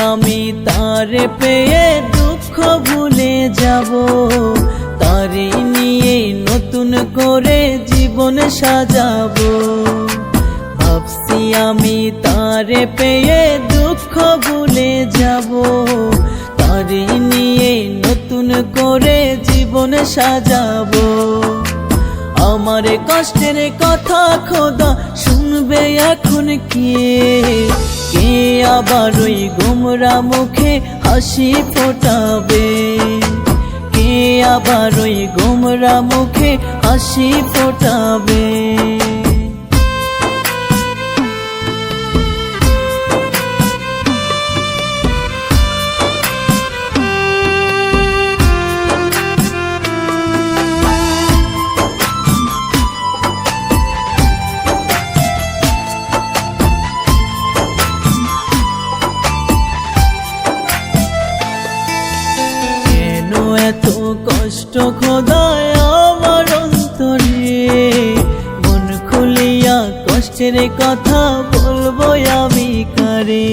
আমি তারে পেয়ে দুঃখ ভুলে যাব, তারে নিয়ে নতুন করে জীবন সাজাবো। ভাবছি আমি তারে পেয়ে দুঃখ ভুলে যাব, তারে নিয়ে নতুন করে জীবন সাজাবো। আমার কষ্টের কথা খোদা শুনবে এখন কে আবার ওই গোমরা মুখে হাসি ফোটাবে, কে আবার ওই গোমরা মুখে হাসি ফোটাবে। এত কষ্ট খোদায় আমার অন্তরে, মন খুলিয়া কষ্টের কথা বলবো আমি কারে।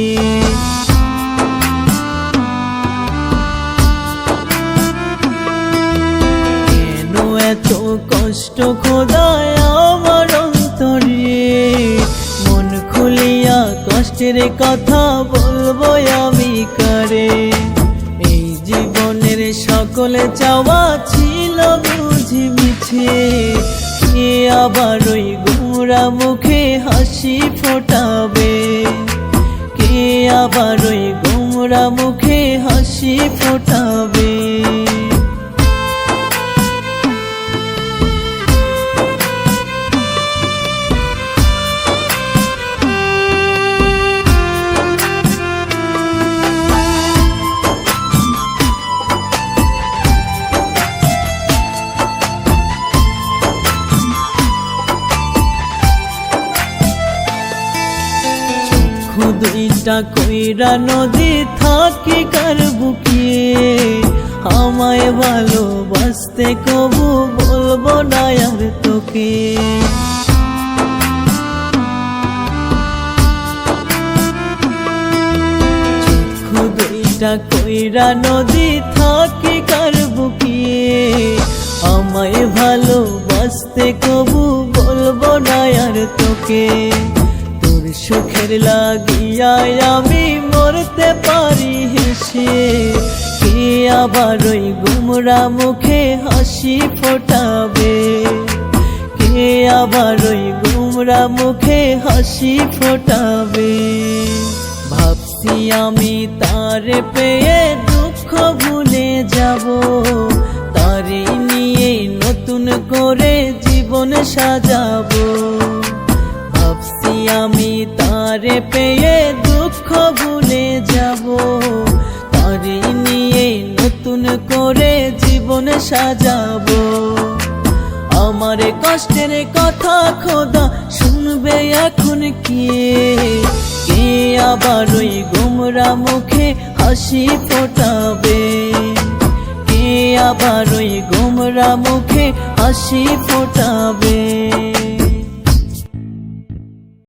কেন এত কষ্ট খোদায় আমার অন্তরে, মন খুলিয়া কষ্টের কথা বলবো আমি কারে। জীবনের সকলে চাওয়া ছিল বুঝি মিছে, কে আবার ওই গোমরা মুখে হাসি ফোটাবে, কে আবার ওই গোমরা মুখে হাসি ফোটাবে। দুইটা কইরা নদী থাকি কার বুকে, আমায় ভালোবাসতে কবু বলবো না আর তোকে। দুইটা কইরা নদী থাকি কার বুকে, আমায় ভালোবাসতে কবু বলবো না আর তোকে। সুখের লাগিয়া আমি মরতে পারি হেসে, কে আবার ওই গোমরা মুখে হাসি ফোটাবে, কে আবার ওই গোমরা মুখে হাসি ফোটাবে। ভাবছি আমি তারে পেয়ে দুঃখ ভুলে যাব, তারে নিয়ে নতুন করে জীবন সাজাবো। ভাবছি আমি তারে পেয়ে দুঃখ ভুলে যাব, তারে নিয়ে নতুন করে জীবন সাজাবো। আমার কষ্টের কথা খোদা শুনবে এখন কে আবার ওই গোমরা মুখে হাসি ফোটাবে, কে আবার ওই গোমরা মুখে হাসি ফোটাবে।